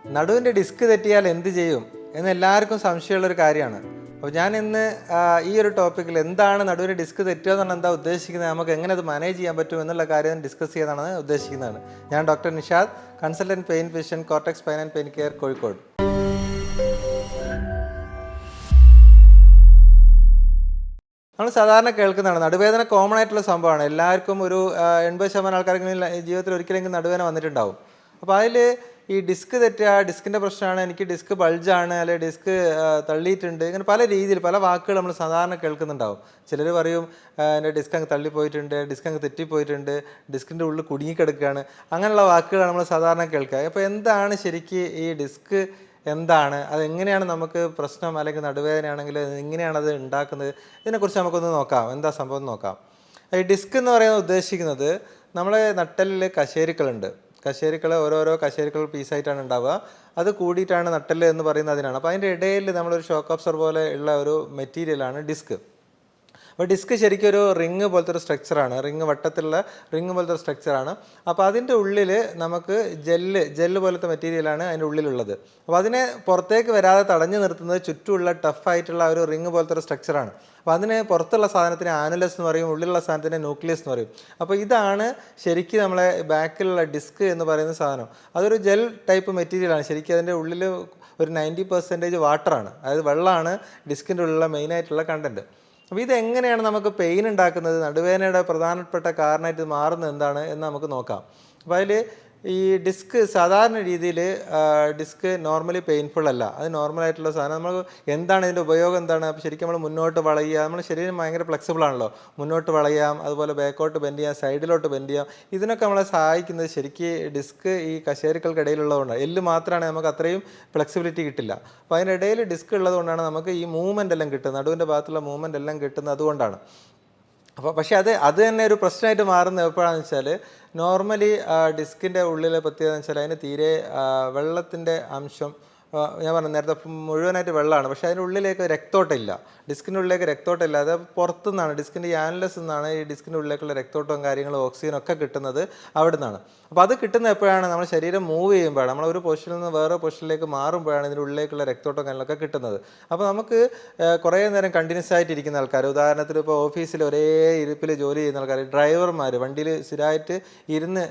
നടുവിൻ്റെ disk തെറ്റിയാൽ എന്ത് ചെയ്യും എന്ന് എല്ലാവർക്കും സംശയമുള്ളൊരു കാര്യമാണ്. അപ്പോൾ ഞാൻ ഇന്ന് ഈ ഒരു ടോപ്പിക്കിൽ എന്താണ് നടുവിന് ഡിസ്ക് തെറ്റുക എന്നാണ് എന്താ ഉദ്ദേശിക്കുന്നത്, നമുക്ക് എങ്ങനെ അത് മാനേജ് ചെയ്യാൻ പറ്റും എന്നുള്ള കാര്യം ഡിസ്കസ് ചെയ്യാനാണ് ഉദ്ദേശിക്കുന്നതാണ്. ഞാൻ doctor Nishad, consultant pain physician, cortex spine and pain care, Kozhikode. നമ്മൾ സാധാരണ കേൾക്കുന്നതാണ് നടുവേദന. കോമൺ ആയിട്ടുള്ള സംഭവമാണ്. എല്ലാവർക്കും ഒരു 80% ആൾക്കാർക്കെങ്കിലും ജീവിതത്തിൽ ഒരിക്കലെങ്കിലും നടുവേദന വന്നിട്ടുണ്ടാവും. അപ്പോൾ അതിൽ ഈ ഡിസ്ക് തെറ്റുക, ഡിസ്കിൻ്റെ പ്രശ്നമാണ്, എനിക്ക് ഡിസ്ക് ബൾജാണ്, അല്ലെങ്കിൽ ഡിസ്ക് തള്ളിയിട്ടുണ്ട്, ഇങ്ങനെ പല രീതിയിൽ പല വാക്കുകൾ നമ്മൾ സാധാരണ കേൾക്കുന്നുണ്ടാവും. ചിലർ പറയും എൻ്റെ ഡിസ്ക് അങ്ങ് തള്ളിപ്പോയിട്ടുണ്ട്, ഡിസ്ക് അങ്ങ് തെറ്റിപ്പോയിട്ടുണ്ട്, ഡിസ്കിൻ്റെ ഉള്ളിൽ കുടുങ്ങിക്കിടക്കുകയാണ്, അങ്ങനെയുള്ള വാക്കുകളാണ് നമ്മൾ സാധാരണ കേൾക്കുക. അപ്പോൾ എന്താണ് ശരിക്കും ഈ ഡിസ്ക്, എന്താണ് അതെങ്ങനെയാണ് നമുക്ക് പ്രശ്നം, അല്ലെങ്കിൽ നടുവേദനയാണെങ്കിൽ എങ്ങനെയാണ് അത് ഉണ്ടാക്കുന്നത്, ഇതിനെക്കുറിച്ച് നമുക്കൊന്ന് നോക്കാം. എന്താ സംഭവം നോക്കാം. ഈ ഡിസ്ക് എന്ന് പറയുന്നത് ഉദ്ദേശിക്കുന്നത് നമ്മളെ നട്ടലിൽ കശേരുക്കളുണ്ട്. കശേരുക്കൾ ഓരോരോ കശേരുക്കൾ പീസായിട്ടാണ് ഉണ്ടാവുക. അത് കൂടിയിട്ടാണ് നട്ടല് എന്ന് പറയുന്നത് അതിനാണ്. അപ്പോൾ അതിൻ്റെ ഇടയിൽ നമ്മളൊരു ഷോക്ക് അബ്സോർബർ പോലെ ഉള്ള ഒരു മെറ്റീരിയലാണ് ഡിസ്ക്. അപ്പോൾ ഡിസ്ക് ശരിക്കും ഒരു റിങ് പോലത്തെ ഒരു സ്ട്രക്ചറാണ്, വട്ടത്തിലുള്ള റിങ് പോലത്തെ ഒരു സ്ട്രക്ചറാണ്. അപ്പോൾ അതിൻ്റെ ഉള്ളിൽ നമുക്ക് ജെല്ല് പോലത്തെ മെറ്റീരിയലാണ് അതിൻ്റെ ഉള്ളിലുള്ളത്. അപ്പോൾ അതിനെ പുറത്തേക്ക് വരാതെ തടഞ്ഞു നിർത്തുന്നത് ചുറ്റുമുള്ള ടഫായിട്ടുള്ള ഒരു റിങ് പോലത്തെ ഒരു സ്ട്രക്ചറാണ്. അപ്പോൾ അതിന് പുറത്തുള്ള സാധനത്തിന് ആനുലസ് എന്ന് പറയും, ഉള്ളിലുള്ള സാധനത്തിന് ന്യൂക്ലിയസ് എന്ന് പറയും. അപ്പോൾ ഇതാണ് ശരിക്കും നമ്മളെ ബാക്കിലുള്ള ഡിസ്ക് എന്ന് പറയുന്ന സാധനം. അതൊരു ജെൽ ടൈപ്പ് മെറ്റീരിയലാണ്. ശരിക്കും അതിൻ്റെ ഉള്ളിൽ ഒരു 90% വാട്ടറാണ്, അതായത് വെള്ളമാണ് ഡിസ്കിൻ്റെ ഉള്ളിലുള്ള മെയിനായിട്ടുള്ള കണ്ടൻറ്റ്. അപ്പോൾ ഇതെങ്ങനെയാണ് നമുക്ക് പെയിൻ ഉണ്ടാക്കുന്നത്, നടുവേദനയുടെ പ്രധാനപ്പെട്ട കാരണമായിട്ട് മാറുന്നത് എന്താണ് എന്ന് നമുക്ക് നോക്കാം. അപ്പോൾ അതിൽ ഈ ഡിസ്ക് സാധാരണ രീതിയിൽ ഡിസ്ക് നോർമലി പെയിൻഫുൾ അല്ല, അത് നോർമലായിട്ടുള്ള സാധനം. നമ്മൾ എന്താണ് ഇതിൻ്റെ ഉപയോഗം എന്താണ്? അപ്പോൾ ശരിക്കും നമ്മൾ മുന്നോട്ട് വളയുക, നമ്മുടെ ശരീരം ഭയങ്കര ഫ്ലെക്സിബിൾ ആണല്ലോ, മുന്നോട്ട് വളയാം, അതുപോലെ ബാക്കോട്ട് ബെൻഡ് ചെയ്യാം, സൈഡിലോട്ട് ബെൻഡ് ചെയ്യാം. ഇതിനൊക്കെ നമ്മളെ സഹായിക്കുന്നത് ശരിക്കും ഡിസ്ക് ഈ കശേരുക്കൾക്കിടയിലുള്ളതുകൊണ്ടാണ്. എല്ല് മാത്രമാണ് നമുക്ക് അത്രയും ഫ്ലെക്സിബിലിറ്റി കിട്ടില്ല. അപ്പോൾ അതിനിടയിൽ ഡിസ്ക് ഉള്ളതുകൊണ്ടാണ് നമുക്ക് ഈ മൂവ്മെൻ്റ് എല്ലാം കിട്ടുന്നത്, നടുവിൻ്റെ ഭാഗത്തുള്ള മൂവ്മെൻ്റ് എല്ലാം കിട്ടുന്നത് അതുകൊണ്ടാണ്. അപ്പോൾ പക്ഷേ അത് തന്നെ ഒരു പ്രശ്നമായിട്ട് മാറുന്നത് എപ്പോഴാണെന്ന് വെച്ചാൽ, നോർമലി ഡിസ്കിൻ്റെ ഉള്ളിലെ പ്രത്യേകത എന്ന് വെച്ചാൽ അതിന് തീരെ വെള്ളത്തിൻ്റെ അംശം, ഞാൻ പറഞ്ഞു നേരത്തെ മുഴുവനായിട്ട് വെള്ളമാണ്, പക്ഷേ അതിൻ്റെ ഉള്ളിലേക്ക് രക്തോട്ടമില്ല. ഡിസ്കിൻ്റെ ഉള്ളിലേക്ക് രക്തോട്ടമില്ല. അത് പുറത്തുനിന്നാണ്, ഡിസ്കിൻ്റെ ഈ ആനുലസ് നിന്നാണ് ഈ ഡിസ്കിൻ്റെ ഉള്ളിലേക്കുള്ള രക്തോട്ടവും കാര്യങ്ങളും ഓക്സിജനൊക്കെ കിട്ടുന്നത് അവിടെ നിന്നാണ്. അപ്പോൾ അത് കിട്ടുന്ന എപ്പോഴാണ്? നമ്മുടെ ശരീരം മൂവ് ചെയ്യുമ്പോഴാണ്, നമ്മളൊരു പൊസിഷനിൽ നിന്ന് വേറെ പൊസിഷനിലേക്ക് മാറുമ്പോഴാണ് ഇതിൻ്റെ ഉള്ളിലേക്കുള്ള രക്തോട്ടവും കാര്യങ്ങളൊക്കെ കിട്ടുന്നത്. അപ്പോൾ നമുക്ക് കുറേ നേരം കണ്ടിന്യൂസ് ആയിട്ടിരിക്കുന്ന ആൾക്കാർ, ഉദാഹരണത്തിന് ഇപ്പോൾ ഓഫീസിൽ ഒരേ ഇരിപ്പിൽ ജോലി ചെയ്യുന്ന ആൾക്കാർ, ഡ്രൈവർമാർ, വണ്ടിയിൽ സ്ഥിരമായിട്ട് ഇരുന്ന്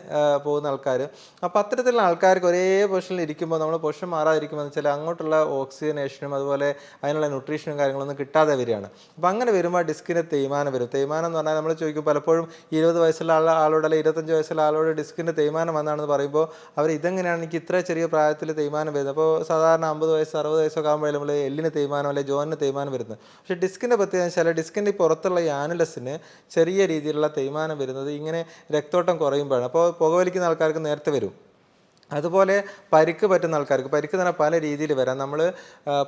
പോകുന്ന ആൾക്കാർ, അപ്പോൾ അത്തരത്തിലുള്ള ആൾക്കാർക്ക് ഒരേ പൊസിഷനിൽ ഇരിക്കുമ്പോൾ, നമ്മൾ പൊസിഷൻ മാറാതിരിക്കുമ്പോൾ എന്ന് വെച്ചാൽ അങ്ങോട്ടുള്ള ഓക്സിജനേഷനും അതുപോലെ അതിനുള്ള ന്യൂട്രീഷനും കാര്യങ്ങളൊന്നും കിട്ടാതെ വരികയാണ്. അപ്പോൾ അങ്ങനെ വരുമ്പോൾ ഡിസ്കിന് തേയ്മാനം വരും. തേയ്മാനം എന്ന് പറഞ്ഞാൽ നമ്മൾ ചോദിക്കും പലപ്പോഴും 20 വയസ്സുള്ള ആളോട് അല്ലെങ്കിൽ 25 വയസ്സുള്ള ആളോട് ഡിസ്കിൻ്റെ തേയ്മാനം വന്നാണെന്ന് പറയുമ്പോൾ അവർ ഇതെങ്ങനെയാണ് എനിക്ക് ഇത്ര ചെറിയ പ്രായത്തിൽ തേയ്മാനം വരുന്നത്? അപ്പോൾ സാധാരണ 50 വയസ്സ് 60 വയസ്സൊക്കെ ആകുമ്പോൾ നമ്മൾ എല്ലിന് തേയ്മാനം അല്ലെങ്കിൽ ജോയിന് തേയ്മാനം വരുന്നത്. പക്ഷേ ഡിസ്കിൻ്റെ പ്രത്യേകത വെച്ചാൽ ഡിസ്കിൻ്റെ പുറത്തുള്ള ഈ ആനുലസിന് ചെറിയ രീതിയിലുള്ള തേയ്മാനം വരുന്നത് ഇങ്ങനെ രക്തോട്ടം കുറയുമ്പോഴാണ്. അപ്പോൾ പുകവലിക്കുന്ന ആൾക്കാർക്ക് നേരത്തെ വരും. അതുപോലെ പരിക്ക് പറ്റുന്ന ആൾക്കാർക്ക്, പരിക്ക് തന്നെ പല രീതിയിൽ വരാം. നമ്മൾ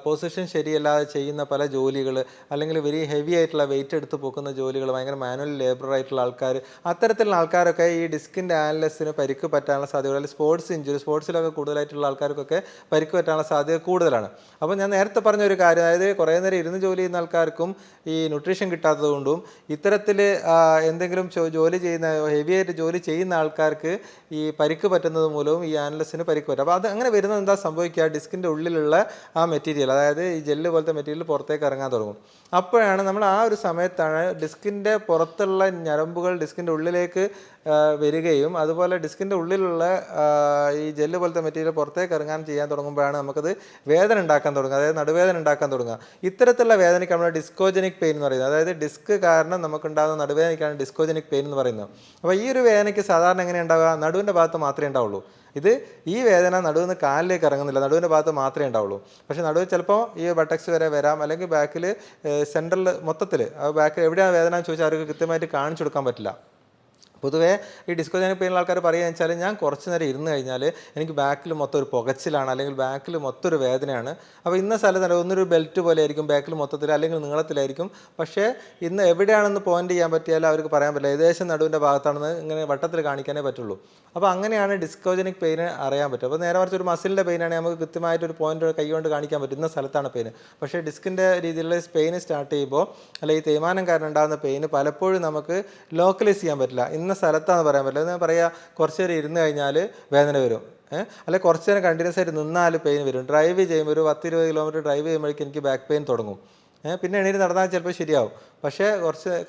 പൊസിഷൻ ശരിയല്ലാതെ ചെയ്യുന്ന പല ജോലികൾ, അല്ലെങ്കിൽ വെരി ഹെവി ആയിട്ടുള്ള വെയിറ്റ് എടുത്ത് പൊക്കുന്ന ജോലികൾ, ഭയങ്കര മാനുവൽ ലേബർ ആയിട്ടുള്ള ആൾക്കാർ, അത്തരത്തിലുള്ള ആൾക്കാരൊക്കെ ഈ ഡിസ്കിൻ്റെ ആനുലസിന് പരിക്ക് പറ്റാനുള്ള സാധ്യത, അല്ലെങ്കിൽ സ്പോർട്സ് ഇഞ്ചുറി, സ്പോർട്സിലൊക്കെ കൂടുതലായിട്ടുള്ള ആൾക്കാർക്കൊക്കെ പരിക്ക് പറ്റാനുള്ള സാധ്യത കൂടുതലാണ്. അപ്പോൾ ഞാൻ നേരത്തെ പറഞ്ഞ ഒരു കാര്യം, അതായത് കുറേ നേരം ഇരുന്ന് ജോലി ചെയ്യുന്ന ആൾക്കാർക്കും ഈ ന്യൂട്രീഷൻ കിട്ടാത്തത് കൊണ്ടും ഇത്തരത്തിൽ എന്തെങ്കിലും ജോലി ചെയ്യുന്ന ഹെവി ആയിട്ട് ജോലി ചെയ്യുന്ന ആൾക്കാർക്ക് ഈ പരിക്ക് പറ്റുന്നത് മൂലവും ഈ ആനുലസിന് പരിക്ക് പറ്റും. അപ്പോൾ അത് അങ്ങനെ വരുന്നത് എന്താ സംഭവിക്കുക? ഡിസ്കിൻ്റെ ഉള്ളിലുള്ള ആ മെറ്റീരിയൽ, അതായത് ഈ ജെല്ല് പോലത്തെ മെറ്റീരിയൽ പുറത്തേക്ക് ഇറങ്ങാൻ തുടങ്ങും. അപ്പോഴാണ് നമ്മൾ ആ ഒരു സമയത്താണ് ഡിസ്കിൻ്റെ പുറത്തുള്ള ഞരമ്പുകൾ ഡിസ്കിൻ്റെ ഉള്ളിലേക്ക് വരികയും അതുപോലെ ഡിസ്കിൻ്റെ ഉള്ളിലുള്ള ഈ ജെല്ല് പോലത്തെ മെറ്റീരിയൽ പുറത്തേക്ക് ഇറങ്ങാൻ ചെയ്യാൻ തുടങ്ങുമ്പോഴാണ് നമുക്കത് വേദന ഉണ്ടാക്കാൻ തുടങ്ങുക, അതായത് നടുവേദന ഉണ്ടാക്കാൻ തുടങ്ങുക. ഇത്തരത്തിലുള്ള വേദനയ്ക്ക് നമ്മൾ ഡിസ്കോജനിക് പെയിൻ എന്ന് പറയുന്നത്, അതായത് ഡിസ്ക് കാരണം നമുക്കുണ്ടാകുന്ന നടുവേദനയ്ക്കാണ് ഡിസ്കോജനിക് പെയിൻ എന്ന് പറയുന്നത്. അപ്പോൾ ഈ ഒരു വേദനയ്ക്ക് സാധാരണ എങ്ങനെ ഉണ്ടാവുക? നടുവിൻ്റെ ഭാഗത്ത് മാത്രമേ ഉണ്ടാവുള്ളൂ. ഈ വേദന നടുവിന് കാലിലേക്ക് ഇറങ്ങുന്നില്ല, നടുവിൻ്റെ ഭാഗത്ത് മാത്രമേ ഉണ്ടാവുള്ളൂ. പക്ഷേ നടുവ് ചിലപ്പോൾ ഈ ബട്ടക്സ് വരെ വരാം, അല്ലെങ്കിൽ ബാക്കിൽ സെൻട്രൽ മൊത്തത്തിൽ ബാക്കിൽ എവിടെയാണ് വേദന എന്ന് ചോദിച്ചാൽ അവർക്ക് കൃത്യമായിട്ട് കാണിച്ചു കൊടുക്കാൻ പറ്റില്ല. പൊതുവേ ഈ ഡിസ്കോജനിക് പെയിനുള്ള ആൾക്കാർ പറയുക വെച്ചാൽ, ഞാൻ കുറച്ച് നേരം ഇരുന്ന് കഴിഞ്ഞാൽ എനിക്ക് ബാക്കിൽ മൊത്തം ഒരു പുകച്ചിലാണ്, അല്ലെങ്കിൽ ബാക്കിൽ മൊത്തം ഒരു വേദനയാണ്. അപ്പോൾ ഇന്ന സ്ഥലത്ത് ഒന്നൊരു ബെൽറ്റ് പോലെ ആയിരിക്കും ബാക്കിൽ മൊത്തത്തിൽ, അല്ലെങ്കിൽ നീളത്തിലായിരിക്കും. പക്ഷേ ഇന്ന് എവിടെയാണെന്ന് പോയിന്റ് ചെയ്യാൻ പറ്റിയാൽ അവർക്ക് പറയാൻ പറ്റില്ല, ഏകദേശം നടുവിൻ്റെ ഭാഗത്താണെന്ന് ഇങ്ങനെ വട്ടത്തിൽ കാണിക്കാനേ പറ്റുള്ളൂ. അപ്പോൾ അങ്ങനെയാണ് ഡിസ്കോജനിക് പെയിന് അറിയാൻ പറ്റും. അപ്പോൾ നേരെ മറിച്ച് ഒരു മസിലിൻ്റെ പെയിനാണെങ്കിൽ നമുക്ക് കൃത്യമായിട്ടൊരു പോയിന്റ് കൈ കൊണ്ട് കാണിക്കാൻ പറ്റും, ഇന്ന സ്ഥലത്താണ് പെയിന്. പക്ഷേ ഡിസ്കിൻ്റെ രീതിയിലുള്ള പെയിന് സ്റ്റാർട്ട് ചെയ്യുമ്പോൾ, അല്ലെങ്കിൽ ഈ തേയ്മാനം കാരണം ഉണ്ടാകുന്ന പെയിന് പലപ്പോഴും നമുക്ക് ലോക്കലൈസ് ചെയ്യാൻ പറ്റില്ല, ഇന്ന ഇന്ന സ്ഥലത്താണെന്ന് പറയാൻ പറ്റില്ല. ഞാൻ പറയുക കുറച്ച് നേരം ഇരുന്ന് കഴിഞ്ഞാൽ വേദന വരും, അല്ലെങ്കിൽ കുറച്ച് നേരം കണ്ടിന്യൂസ് ആയിട്ട് നിന്നാൽ പെയിൻ വരും. ഡ്രൈവ് ചെയ്യുമ്പോൾ ഒരു 10-20 കിലോമീറ്റർ ഡ്രൈവ് ചെയ്യുമ്പോഴേക്കും എനിക്ക് ബാക്ക് പെയിൻ തുടങ്ങും. പിന്നെ എണീറ്റ് നടന്നാൽ ചിലപ്പോൾ ശരിയാവും, പക്ഷേ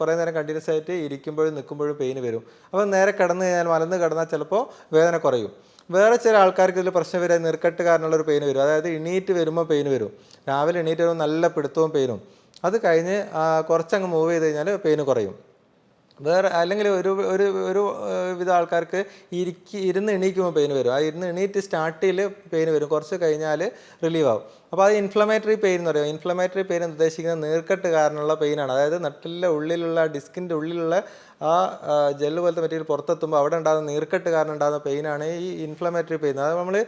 കുറേ നേരം കണ്ടിന്യൂസ് ആയിട്ട് ഇരിക്കുമ്പോഴും നിൽക്കുമ്പോഴും പെയിൻ വരും. അപ്പോൾ നേരെ കിടന്ന് കഴിഞ്ഞാൽ മലന്ന് കിടന്നാൽ ചിലപ്പോൾ വേദന കുറയും. വേറെ ചില ആൾക്കാർക്ക് ഇതിൽ പ്രശ്നം വരിക നീർക്കെട്ട് കാരണമുള്ളൊരു പെയിൻ വരും. അതായത് എണീറ്റ് വരുമ്പോൾ പെയിൻ വരും, രാവിലെ എണീറ്റ് വരുമ്പോൾ നല്ല പിടുത്തവും പെയിനും. അത് കഴിഞ്ഞ് കുറച്ചങ്ങ് മൂവ് ചെയ്ത് കഴിഞ്ഞാൽ പെയിന് കുറയും. വേറെ അല്ലെങ്കിൽ ഒരു ഒരു ഒരു വിധ ആൾക്കാർക്ക് ഇരുന്ന് എണീക്കുമ്പോൾ പെയിൻ വരും. ആ ഇരുന്ന് എണീറ്റ് സ്റ്റാർട്ടിൽ പെയിൻ വരും, കുറച്ച് കഴിഞ്ഞാൽ റിലീവ് ആവും. അപ്പോൾ അത് ഇൻഫ്ലമേറ്ററി പെയിൻ എന്ന് പറയും. ഇൻഫ്ലമേറ്ററി പെയിൻ എന്ന് ഉദ്ദേശിക്കുന്നത് നീർക്കെട്ട് കാരണമുള്ള പെയിനാണ്. അതായത് നട്ടിലെ ഉള്ളിലുള്ള ഡിസ്കിൻ്റെ ഉള്ളിലുള്ള ആ ജെല്ല് പോലത്തെ മെറ്റീരിയൽ പുറത്തെത്തുമ്പോൾ അവിടെ ഉണ്ടാകുന്ന നീർക്കെട്ട് കാരണം ഉണ്ടാകുന്ന പെയിനാണ് ഈ ഇൻഫ്ലമേറ്ററി പെയിൻ. അത് നമ്മൾ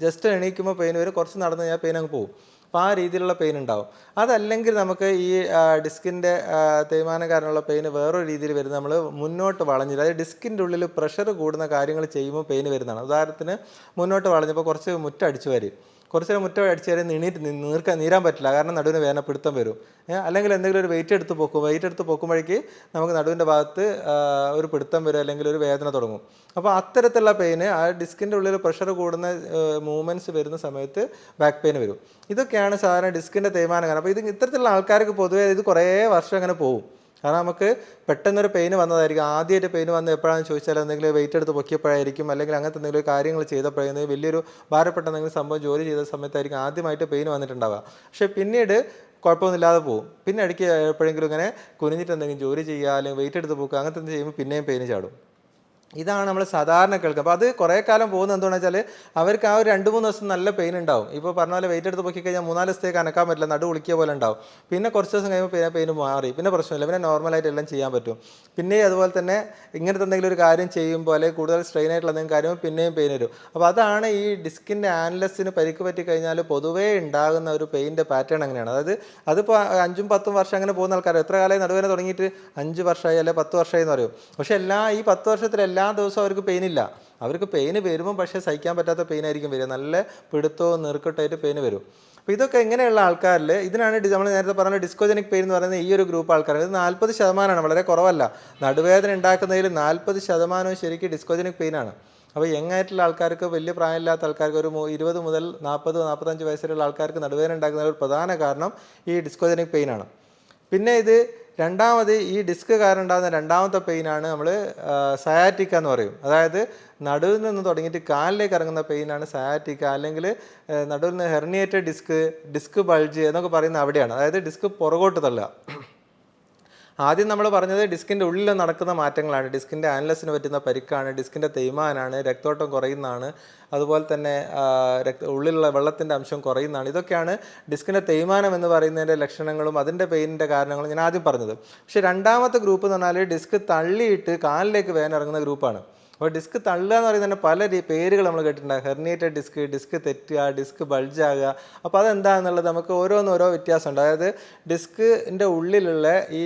ജസ്റ്റ് എണീക്കുമ്പോൾ പെയിൻ വരും, കുറച്ച് നടന്നു കഴിഞ്ഞാൽ പെയിൻ അങ്ങ് പോകും. അപ്പോൾ ആ രീതിയിലുള്ള പെയിൻ ഉണ്ടാവും. അതല്ലെങ്കിൽ നമുക്ക് ഈ ഡിസ്കിൻ്റെ തേയ്മാനം കാരണമുള്ള പെയിന് വേറൊരു രീതിയിൽ വരുന്നത് നമ്മൾ മുന്നോട്ട് വളഞ്ഞിട്ട്, അതായത് ഡിസ്കിൻ്റെ ഉള്ളിൽ പ്രഷർ കൂടുന്ന കാര്യങ്ങൾ ചെയ്യുമ്പോൾ പെയിൻ വരുന്നതാണ്. ഉദാഹരണത്തിന് മുന്നോട്ട് വളഞ്ഞപ്പോൾ കുറച്ച് മുറ്റടിച്ചു വരും, കുറച്ച് നേരം മുറ്റം അടിച്ചു വരെ നീരാൻ പറ്റില്ല, കാരണം നടുവിന് വേദന പിടുത്തം വരും. അല്ലെങ്കിൽ എന്തെങ്കിലും ഒരു വെയിറ്റ് എടുത്ത് പൊക്കുമ്പോഴേക്ക് നമുക്ക് നടുവിൻ്റെ ഭാഗത്ത് ഒരു പിടുത്തം വരും, അല്ലെങ്കിൽ ഒരു വേദന തുടങ്ങും. അപ്പോൾ അത്തരത്തിലുള്ള പെയിന് ആ ഡിസ്കിൻ്റെ ഉള്ളിൽ പ്രഷർ കൂടുന്ന മൂവ്മെൻറ്റ്സ് വരുന്ന സമയത്ത് ബാക്ക് പെയിൻ വരും. ഇതൊക്കെയാണ് സാധാരണ ഡിസ്കിൻ്റെ തേയ്മാനം കാരണം. അപ്പോൾ ഇത്തരത്തിലുള്ള ആൾക്കാർക്ക് പൊതുവേ ഇത് കുറേ വർഷം അങ്ങനെ പോകും. കാരണം നമുക്ക് പെട്ടെന്നൊരു പെയിന് വന്നതായിരിക്കും. ആദ്യമായിട്ട് പെയിന് വന്ന് എപ്പോഴാണെന്ന് ചോദിച്ചാൽ എന്തെങ്കിലും വെയിറ്റ് എടുത്ത് പൊക്കിയപ്പോഴായിരിക്കും, അല്ലെങ്കിൽ അങ്ങനത്തെ എന്തെങ്കിലും കാര്യങ്ങൾ ചെയ്തപ്പോഴായിരുന്നു, വലിയൊരു ഭാരപ്പെട്ട എന്തെങ്കിലും സംഭവം ജോലി ചെയ്ത സമയത്തായിരിക്കും ആദ്യമായിട്ട് പെയിന് വന്നിട്ടുണ്ടാവുക. പക്ഷേ പിന്നീട് കുഴപ്പമൊന്നുമില്ലാതെ പോകും. പിന്നെ ഇടയ്ക്ക് എപ്പോഴെങ്കിലും ഇങ്ങനെ കുനിഞ്ഞിട്ട് എന്തെങ്കിലും ജോലി ചെയ്യുക, അല്ലെങ്കിൽ വെയിറ്റ് എടുത്ത് പോക്കുക, അങ്ങനത്തെ എന്തെങ്കിലും ചെയ്യുമ്പോൾ പിന്നെയും പെയിന് ചാടും. ഇതാണ് നമ്മൾ സാധാരണ കേൾക്കുക. അപ്പോൾ അത് കുറേ കാലം പോകുന്നത് എന്താണെന്ന് വെച്ചാൽ അവർക്ക് ആ ഒരു 2-3 ദിവസം നല്ല പെയിൻ ഉണ്ടാവും. ഇപ്പോൾ പറഞ്ഞ പോലെ വെയിറ്റ് എടുത്ത് പൊക്കി കഴിഞ്ഞാൽ 3-4 ദിവസത്തേക്ക് അനക്കാൻ പറ്റില്ല, നടു കുളിക്കിയ പോലെ ഉണ്ടാവും. പിന്നെ കുറച്ച് ദിവസം കഴിയുമ്പോൾ പെയിൻ മാറി, പിന്നെ പ്രശ്നമില്ല, പിന്നെ നോർമലായിട്ട് എല്ലാം ചെയ്യാൻ പറ്റും. പിന്നെ അതുപോലെ തന്നെ ഇങ്ങനത്തെ എന്തെങ്കിലും ഒരു കാര്യം ചെയ്യുമ്പോൾ, അല്ലെങ്കിൽ കൂടുതൽ സ്ട്രെയിൻ ആയിട്ടുള്ള എന്തെങ്കിലും കാര്യം പിന്നെയും പെയിൻ വരും. അപ്പോൾ അതാണ് ഈ ഡിസ്കിൻ്റെ ആൻലസിന് പരിക്ക് പറ്റി കഴിഞ്ഞാൽ പൊതുവേ ഉണ്ടാകുന്ന ഒരു പെയിൻ്റെ പാറ്റേൺ അങ്ങനെയാണ്. അതായത് അതിപ്പോൾ 5-10 വർഷം അങ്ങനെ പോകുന്ന ആൾക്കാർ എത്ര കാലമായി നടുവേദന തുടങ്ങിയിട്ട് 5 വർഷമായി അല്ലെങ്കിൽ 10 വർഷമായി എന്ന് പറയും. പക്ഷേ ഈ 10 വർഷത്തിൽ എല്ലാ ദിവസവും അവർക്ക് പെയിനില്ല. അവർക്ക് പെയിന് വരുമ്പോൾ പക്ഷേ സഹിക്കാൻ പറ്റാത്ത പെയിനായിരിക്കും വരിക, നല്ല പിടുത്തവും നീർക്കെട്ടായിട്ട് പെയിന് വരും. അപ്പോൾ ഇതൊക്കെ ഇങ്ങനെയുള്ള ആൾക്കാരിൽ ഇതിനാണ് നമ്മൾ നേരത്തെ പറഞ്ഞ ഡിസ്കോജനിക് പെയിൻ എന്ന് പറയുന്നത്. ഈ ഒരു ഗ്രൂപ്പ് ആൾക്കാർ ഇത് 40%, വളരെ കുറവല്ല. നടുവേദന ഉണ്ടാക്കുന്നതിൽ 40% ശരിക്കും ഡിസ്കോജനിക് പെയിനാണ്. അപ്പോൾ യങ്ങായിട്ടുള്ള ആൾക്കാർക്ക്, വലിയ പ്രായമില്ലാത്ത ആൾക്കാർക്ക്, ഒരു 20 മുതൽ 40-45 വയസ്സിലുള്ള ആൾക്കാർക്ക് നടുവേദന ഉണ്ടാക്കുന്ന ഒരു പ്രധാന കാരണം ഈ ഡിസ്കോജനിക് പെയിനാണ്. പിന്നെ രണ്ടാമത് ഈ ഡിസ്ക് കാരണം ഉണ്ടാകുന്ന രണ്ടാമത്തെ പെയിനാണ് നമ്മൾ സയാറ്റിക്ക എന്ന് പറയും. അതായത് നടുവിൽ നിന്ന് തുടങ്ങിയിട്ട് കാലിലേക്ക് ഇറങ്ങുന്ന പെയിനാണ് സയാറ്റിക്ക, അല്ലെങ്കിൽ നടുവിൽ നിന്ന് ഹെർണിയേറ്റഡ് ഡിസ്ക് ബൾജ് എന്നൊക്കെ പറയുന്നത് അവിടെയാണ്. അതായത് ഡിസ്ക് പുറകോട്ട് തള്ളുക. ആദ്യം നമ്മൾ പറഞ്ഞത് ഡിസ്കിൻ്റെ ഉള്ളിൽ നടക്കുന്ന മാറ്റങ്ങളാണ്, ഡിസ്കിൻ്റെ ആൻലസിന് പറ്റുന്ന പരിക്കാണ്, ഡിസ്കിൻ്റെ തേയ്മാനാണ്, രക്തോട്ടം കുറയുന്നതാണ്, അതുപോലെ തന്നെ ഉള്ളിലുള്ള വെള്ളത്തിൻ്റെ അംശം കുറയുന്നതാണ്. ഇതൊക്കെയാണ് ഡിസ്കിൻ്റെ തേയ്മാനം എന്ന് പറയുന്നതിൻ്റെ ലക്ഷണങ്ങളും അതിൻ്റെ പെയിനിൻ്റെ കാരണങ്ങളും ഞാൻ ആദ്യം പറഞ്ഞത്. പക്ഷേ രണ്ടാമത്തെ ഗ്രൂപ്പ് എന്ന് പറഞ്ഞാൽ ഡിസ്ക് തള്ളിയിട്ട് കാലിലേക്ക് വേദന ഇറങ്ങുന്ന ഗ്രൂപ്പാണ്. അപ്പോൾ ഡിസ്ക് തള്ളുക എന്ന് പറയുന്നത് തന്നെ പല പേരുകൾ നമ്മൾ കേട്ടിട്ടുണ്ടാകും. ഹെർണിയേറ്റഡ് ഡിസ്ക് തെറ്റുക, ഡിസ്ക് ബൾജാകുക. അപ്പോൾ അതെന്താണെന്നുള്ളത് നമുക്ക് ഓരോ വ്യത്യാസമുണ്ട്. അതായത് ഡിസ്കിൻ്റെ ഉള്ളിലുള്ള ഈ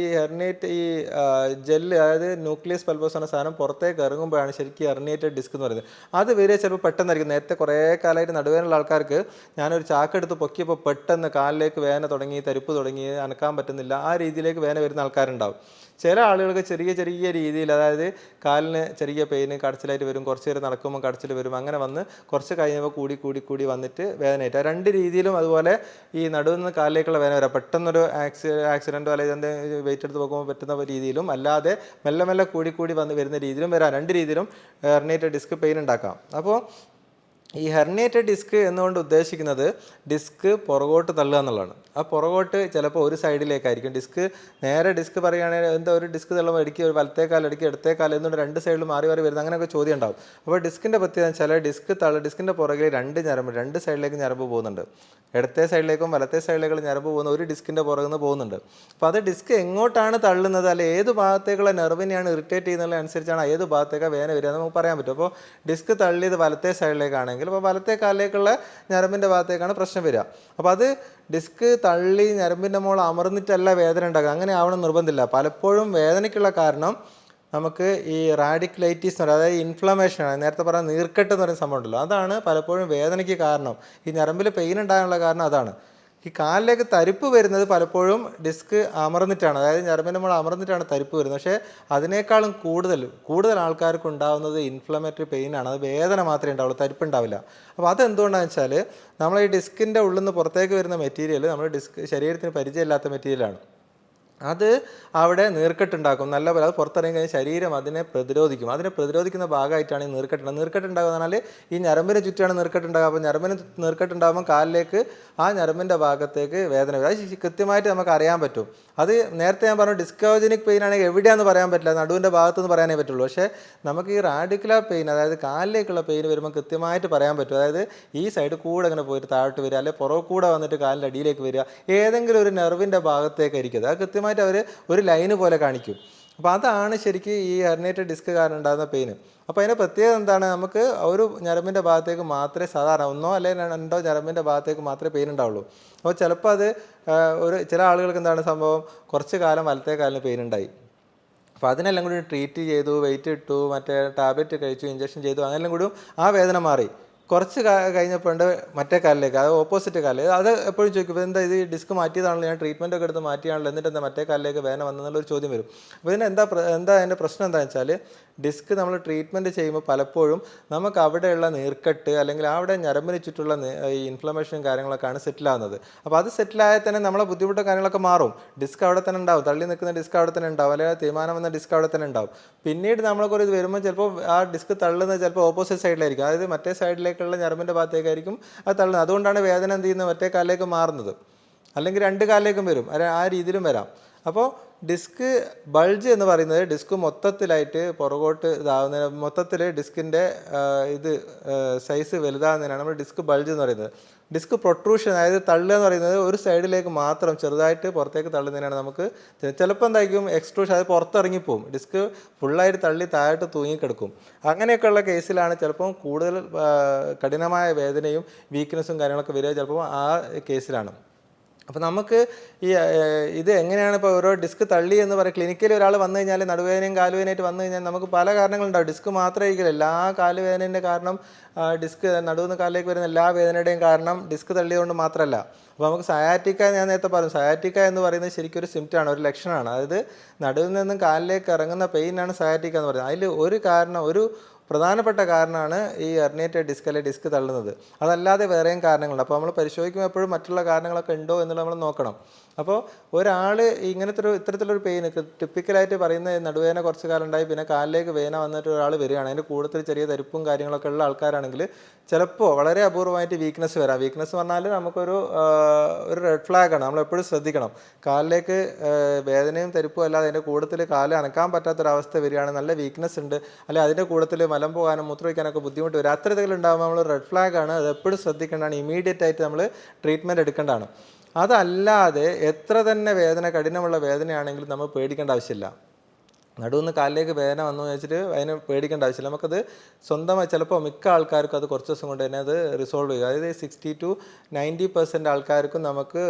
ജെല്ല്, അതായത് ന്യൂക്ലിയസ് പൾപ്പോസ് എന്ന സാധനം പുറത്തേക്ക് ഇറങ്ങുമ്പോഴാണ് ശരിക്കും ഹെർണിയേറ്റഡ് ഡിസ്ക് എന്ന് പറയുന്നത്. അത് വരെ ചിലപ്പോൾ പെട്ടെന്നായിരിക്കും. നേരത്തെ കുറേ കാലമായിട്ട് നടുവേനുള്ള ആൾക്കാർക്ക് ഞാനൊരു ചാക്കെടുത്ത് പൊക്കിയപ്പോൾ പെട്ടെന്ന് കാലിലേക്ക് വേദന തുടങ്ങി, തരിപ്പ് തുടങ്ങി, അനക്കാൻ പറ്റുന്നില്ല, ആ രീതിയിലേക്ക് വേദന വരുന്ന ആൾക്കാരുണ്ടാവും. ചില ആളുകൾക്ക് ചെറിയ രീതിയിൽ, അതായത് കാലിന് ചെറിയ പെയിന് കടച്ചിലായിട്ട് വരും, കുറച്ച് നേരം നടക്കുമ്പോൾ കടച്ചിൽ വരും, അങ്ങനെ വന്ന് കുറച്ച് കഴിഞ്ഞപ്പോൾ കൂടി വന്നിട്ട് വേദനയായിട്ട്. ആ 2 രീതിയിലും അതുപോലെ ഈ നടുവിൽ നിന്ന് കാലിലേക്കുള്ള വേദന വരാം. പെട്ടെന്നൊരു ആക്സിഡൻറ്റോ അല്ലെങ്കിൽ എന്തെങ്കിലും വെയിറ്റ് എടുത്ത് പോകുമ്പോൾ പറ്റുന്ന രീതിയിലും, അല്ലാതെ മെല്ലെ കൂടി വരുന്ന രീതിയിലും വരാം. 2 രീതിയിലും ഹെർണിയേറ്റഡ് ഡിസ്ക് പെയിൻ ഉണ്ടാക്കാം. അപ്പോൾ ഈ ഹെർണിയേറ്റഡ് ഡിസ്ക് എന്നുകൊണ്ട് ഉദ്ദേശിക്കുന്നത് ഡിസ്ക് പുറകോട്ട് തള്ളുക എന്നുള്ളതാണ്. ആ പുറകോട്ട് ചിലപ്പോൾ ഒരു സൈഡിലേക്കായിരിക്കും. ഡിസ്ക് പറയുകയാണെങ്കിൽ ഒരു ഡിസ്ക് തള്ളുമ്പോൾ ഇടയ്ക്ക് ഒരു വലത്തേക്കാൽ, ഇടയ്ക്ക് ഇടത്തേക്കാൽ എന്നുകൊണ്ട് 2 സൈഡിൽ മാറി വരുന്നത്, അങ്ങനെയൊക്കെ ചോദ്യം ഉണ്ടാവും. അപ്പോൾ ഡിസ്കിൻ്റെ പ്രത്യേകത ചില ഡിസ്കിൻ്റെ പുറകിൽ 2 സൈഡിലേക്ക് ഞരമ്പ് പോകുന്നുണ്ട്. ഇടത്തെ സൈഡിലേക്കും വലത്തെ സൈഡിലേക്കും ഞരമ്പ് പോകുന്ന ഒരു ഡിസ്കിൻ്റെ പുറകിൽ നിന്ന് പോകുന്നുണ്ട്. അപ്പോൾ അത് ഡിസ്ക് എങ്ങോട്ടാണ് തള്ളുന്നത്, അല്ലെ ഏത് ഭാഗത്തേക്കുള്ള നെർവിനെയാണ് ഇറിറ്റേറ്റ് ചെയ്യുന്നതിനനുസരിച്ചാണ് ഏത് ഭാഗത്തേക്കാണ് വേദന വരിക എന്ന് നമുക്ക് പറയാൻ പറ്റും. അപ്പോൾ ഡിസ്ക് തള്ളിയത് വലത്തെ സൈഡിലേക്കാണെങ്കിൽ അപ്പോൾ വലത്തെ കാലിലേക്കുള്ള ഞരമ്പിൻ്റെ ഭാഗത്തേക്കാണ് പ്രശ്നം വരിക. അപ്പോൾ അത് ഡിസ്ക് തള്ളി ഞരമ്പിൻ്റെ മുകളിൽ അമർന്നിട്ടല്ല വേദന ഉണ്ടാക്കുക, അങ്ങനെ ആവണം നിർബന്ധമില്ല. പലപ്പോഴും വേദനയ്ക്കുള്ള കാരണം നമുക്ക് ഈ റാഡിക്കുലൈറ്റിസ് എന്ന് പറയുന്നത്, അതായത് ഇൻഫ്ലമേഷനാണ്. നേരത്തെ പറഞ്ഞ നീർക്കെട്ട് എന്ന് പറയുന്ന സംഭവം ഉണ്ടല്ലോ, അതാണ് പലപ്പോഴും വേദനയ്ക്ക് കാരണം. ഈ ഞരമ്പിൽ പെയിൻ ഉണ്ടാകാനുള്ള കാരണം അതാണ്. ഈ കാലിലേക്ക് തരിപ്പ് വരുന്നത് പലപ്പോഴും ഡിസ്ക് അമർന്നിട്ടാണ്, അതായത് ഞരമ്പിൻ്റെ നമ്മൾ അമർന്നിട്ടാണ് തരിപ്പ് വരുന്നത്. പക്ഷേ അതിനേക്കാളും കൂടുതൽ ആൾക്കാർക്ക് ഉണ്ടാകുന്നത് ഇൻഫ്ലമേറ്ററി പെയിനാണ്. അത് വേദന മാത്രമേ ഉണ്ടാവുള്ളൂ, തരിപ്പ് ഉണ്ടാവില്ല. അപ്പോൾ അതെന്തുകൊണ്ടാണെന്ന് വെച്ചാൽ നമ്മൾ ഈ ഡിസ്കിൻ്റെ ഉള്ളിൽ നിന്ന് പുറത്തേക്ക് വരുന്ന മെറ്റീരിയൽ നമ്മൾ ശരീരത്തിന് പരിചയമില്ലാത്ത മെറ്റീരിയലാണ്. അത് അവിടെ നീർക്കെട്ടുണ്ടാക്കും നല്ലപോലെ. അത് പുറത്തിറങ്ങി കഴിഞ്ഞാൽ ശരീരം അതിനെ പ്രതിരോധിക്കും. അതിനെ പ്രതിരോധിക്കുന്ന ഭാഗമായിട്ടാണ് ഈ നീർക്കെട്ടുണ്ടാകുക. നീർക്കെട്ടുണ്ടാകുക എന്ന് പറഞ്ഞാൽ ഈ ഞരമ്പിന് ചുറ്റാണ് നീർക്കെട്ടുണ്ടാകുക. അപ്പോൾ ഞരമ്പിന് നീർക്കെട്ടുണ്ടാകുമ്പോൾ കാലിലേക്ക് ആ ഞരമ്പിൻ്റെ ഭാഗത്തേക്ക് വേദന വരും. അത് കൃത്യമായിട്ട് നമുക്ക് അറിയാൻ പറ്റും. അത് നേരത്തെ ഞാൻ പറഞ്ഞു ഡിസ്കോജനിക് പെയിൻ ആണെങ്കിൽ എവിടെയാണെന്ന് പറയാൻ പറ്റില്ല, നടുവിൻ്റെ ഭാഗത്തുനിന്ന് പറയാനേ പറ്റുള്ളൂ. പക്ഷേ നമുക്ക് ഈ റാഡിക്കുലർ പെയിൻ, അതായത് കാലിലേക്കുള്ള പെയിൻ വരുമ്പോൾ കൃത്യമായിട്ട് പറയാൻ പറ്റും. അതായത് ഈ സൈഡ് കൂടെ അങ്ങനെ പോയിട്ട് താഴോട്ട് വരിക, അല്ലെങ്കിൽ പുറകെ കൂടെ വന്നിട്ട് കാലിൻ്റെ അടിയിലേക്ക് വരിക, ഏതെങ്കിലും ഒരു നെർവിൻ്റെ ഭാഗത്തേക്കായിരിക്കും അത് കൃത്യമായിട്ട് അവർ ഒരു ലൈന് പോലെ കാണിക്കും. അപ്പോൾ അതാണ് ശരിക്കും ഈ ഹെർണിയേറ്റഡ് ഡിസ്ക് കാരണം ഉണ്ടാകുന്ന പെയിന്. അപ്പോൾ അതിൻ്റെ പ്രത്യേകത എന്താണ്, നമുക്ക് ഒരു ഞരമ്പിൻ്റെ ഭാഗത്തേക്ക് മാത്രമേ സാധാരണ ഒന്നോ അല്ലെങ്കിൽ രണ്ടോ ഞരമ്പിൻ്റെ ഭാഗത്തേക്ക് മാത്രമേ പെയിൻ ഉണ്ടാവുള്ളൂ. അപ്പോൾ ചിലപ്പോൾ അത് ചില ആളുകൾക്ക് എന്താണ് സംഭവം, കുറച്ച് കാലം വലത്തേ കാലിന് പെയിൻ ഉണ്ടായി. അപ്പോൾ അതിനെല്ലാം കൂടി ട്രീറ്റ് ചെയ്തു, വെയിറ്റ് ഇട്ടു, മറ്റേ ടാബ്ലറ്റ് കഴിച്ചു, ഇഞ്ചക്ഷൻ ചെയ്തു, അങ്ങനെല്ലാം കൂടി ആ വേദന മാറി. കുറച്ച് കഴിഞ്ഞപ്പോൾ മറ്റേ കാലിലേക്ക്, അത് ഓപ്പോസിറ്റ് കാലിൽ, അത് എപ്പോഴും ചോദിക്കും എന്താ ഇത് ഡിസ്ക് മാറ്റിയതാണല്ലോ, ഞാൻ ട്രീറ്റ്മെൻ്റ് ഒക്കെ എടുത്ത് മാറ്റിയാണല്ലോ, എന്നിട്ട് എന്താ മറ്റേ കാലിലേക്ക് വേദന വന്നെന്നുള്ളൊരു ചോദ്യം വരും. അപ്പോൾ ഇതിന് എന്താ അതിൻ്റെ പ്രശ്നം എന്താണെന്ന് വെച്ചാൽ ഡിസ്ക് നമ്മൾ ട്രീറ്റ്മെൻറ്റ് ചെയ്യുമ്പോൾ പലപ്പോഴും നമുക്ക് അവിടെയുള്ള നീർക്കെട്ട് അല്ലെങ്കിൽ അവിടെ ഞരമ്പിന് ചുറ്റുള്ള ഈ ഇൻഫ്ലമേഷനും കാര്യങ്ങളൊക്കെയാണ് സെറ്റിലാകുന്നത്. അപ്പോൾ അത് സെറ്റിലായാൽ തന്നെ നമ്മളെ ബുദ്ധിമുട്ടും കാര്യങ്ങളൊക്കെ മാറും. ഡിസ്ക് അവിടെ തന്നെ ഉണ്ടാവും, തള്ളി നിൽക്കുന്ന ഡിസ്ക് അവിടെ തന്നെ ഉണ്ടാവും, അല്ലെങ്കിൽ തീരുമാനം വന്ന ഡിസ്ക് അവിടെ തന്നെ ഉണ്ടാവും. പിന്നീട് നമ്മളൊക്കെ ഇത് വരുമ്പോൾ ചിലപ്പോൾ ആ ഡിസ്ക് തള്ളുന്നത് ചിലപ്പോൾ ഓപ്പോസിറ്റ് സൈഡിലായിരിക്കും, അതായത് മറ്റേ സൈഡിലേക്കുള്ള ഞരമ്പിൻ്റെ ഭാഗത്തേക്കായിരിക്കും അത് തള്ളുന്നത്. അതുകൊണ്ടാണ് വേദന എന്ത് ചെയ്യുന്നത്, മറ്റേ കാലിലേക്ക് മാറുന്നത്. അല്ലെങ്കിൽ രണ്ട് കാലിലേക്കും വരും, ആ രീതിയിലും വരാം. അപ്പോൾ ഡിസ്ക് ബൾജ് എന്ന് പറയുന്നത് ഡിസ്ക് മൊത്തത്തിലായിട്ട് പുറകോട്ട് ഇതാവുന്നതിന്, മൊത്തത്തിൽ ഡിസ്കിൻ്റെ സൈസ് വലുതാകുന്നതിനാണ് നമ്മൾ ഡിസ്ക് ബൾജ് എന്ന് പറയുന്നത്. ഡിസ്ക് പ്രൊട്രൂഷൻ, അതായത് തള്ളുക എന്ന് പറയുന്നത് ഒരു സൈഡിലേക്ക് മാത്രം ചെറുതായിട്ട് പുറത്തേക്ക് തള്ളുന്നതിനാണ് നമുക്ക് ചിലപ്പോൾ എന്തായിരിക്കും എക്സ്ട്രൂഷൻ, അത് പുറത്തിറങ്ങിപ്പോവും, ഡിസ്ക് ഫുള്ളായിട്ട് തള്ളി താഴോട്ട് തൂങ്ങിക്കിടക്കും. അങ്ങനെയൊക്കെയുള്ള കേസിലാണ് ചിലപ്പം കൂടുതൽ കഠിനമായ വേദനയും വീക്ക്നെസ്സും കാര്യങ്ങളൊക്കെ വരിക, ചിലപ്പോൾ ആ കേസിലാണ്. അപ്പോൾ നമുക്ക് ഇത് എങ്ങനെയാണ് ഇപ്പോൾ ഓരോ ഡിസ്ക് തള്ളി എന്ന് പറയുക, ക്ലിനിക്കിൽ ഒരാൾ വന്നു കഴിഞ്ഞാൽ നടുവേദനയും കാലുവേദനയായിട്ട് വന്നു കഴിഞ്ഞാൽ നമുക്ക് പല കാരണങ്ങളുണ്ടാവും. ഡിസ്ക് മാത്രമായിരിക്കില്ല, എല്ലാ കാലുവേദനേൻ്റെ കാരണം ഡിസ്ക്, നടുവിന്ന് കാലിലേക്ക് വരുന്ന എല്ലാ വേദനയുടെയും കാരണം ഡിസ്ക് തള്ളിയതുകൊണ്ട് മാത്രമല്ല. അപ്പോൾ നമുക്ക് സയാറ്റിക്ക, ഞാൻ നേരത്തെ പറഞ്ഞു, സയാറ്റിക്ക എന്ന് പറയുന്നത് ശരിക്കും ഒരു സിംറ്റമാണ്, ഒരു ലക്ഷണമാണ്. അതായത് നടുവിൽ നിന്നും കാലിലേക്ക് ഇറങ്ങുന്ന പെയിനാണ് സയാറ്റിക്ക എന്ന് പറയുന്നത്. അതിൽ ഒരു പ്രധാനപ്പെട്ട കാരണമാണ് ഈ ഹെർണിയേറ്റഡ് ഡിസ്ക് അല്ലെങ്കിൽ ഡിസ്ക് തള്ളുന്നത്. അതല്ലാതെ വേറെയും കാരണങ്ങളുണ്ട്. അപ്പോൾ നമ്മൾ പരിശോധിക്കുമ്പോൾ എപ്പോഴും മറ്റുള്ള കാരണങ്ങളൊക്കെ ഉണ്ടോ എന്നുള്ളത് നമ്മൾ നോക്കണം. അപ്പോൾ ഒരാൾ ഇത്തരത്തിലൊരു പെയിൻ ടിപ്പിക്കലായിട്ട് പറയുന്ന നടുവേദന കുറച്ച് കാലം ഉണ്ടായി പിന്നെ കാലിലേക്ക് വേദന വന്നിട്ട് ഒരാൾ വരികയാണ്, അതിൻ്റെ കൂടുതൽ ചെറിയ തരിപ്പും കാര്യങ്ങളൊക്കെ ഉള്ള ആൾക്കാരാണെങ്കിൽ ചിലപ്പോൾ വളരെ അപൂർവമായിട്ട് വീക്ക്നെസ് വരാം. വീക്ക്നെസ് പറഞ്ഞാൽ നമുക്കൊരു റെഡ് ഫ്ലാഗാണ്, നമ്മളെപ്പോഴും ശ്രദ്ധിക്കണം. കാലിലേക്ക് വേദനയും തരിപ്പും അല്ലാതെ അതിൻ്റെ കൂടുതൽ കാല് അനക്കാൻ പറ്റാത്തൊരവസ്ഥ വരികയാണ്, നല്ല വീക്ക്നെസ് ഉണ്ട്, അല്ലെങ്കിൽ അതിൻ്റെ കൂടുതൽ മലം പോകാനും മൂത്രമൊഴിക്കാനൊക്കെ ബുദ്ധിമുട്ട് വരും, അത്തരത്തിലുണ്ടാകുമ്പോൾ നമ്മൾ റെഡ് ഫ്ലാഗാണ്, അത് എപ്പോഴും ശ്രദ്ധിക്കേണ്ടതാണ്, ഇമീഡിയറ്റ് ആയിട്ട് നമ്മൾ ട്രീറ്റ്മെൻറ്റ് എടുക്കേണ്ടതാണ്. അതല്ലാതെ എത്ര തന്നെ കഠിനമുള്ള വേദനയാണെങ്കിലും നമ്മൾ പേടിക്കേണ്ട ആവശ്യമില്ല. നടുവൊന്ന് കാലിലേക്ക് വേദന വന്നു വെച്ചിട്ട് അതിന് പേടിക്കേണ്ട ആവശ്യമില്ല. നമുക്കത് സ്വന്തമായി ചിലപ്പോൾ മിക്ക ആൾക്കാർക്കും അത് കുറച്ച് ദിവസം കൊണ്ട് തന്നെ അത് റിസോൾവ് ചെയ്യും. അതായത് 60 to 90% ആൾക്കാർക്കും നമുക്ക്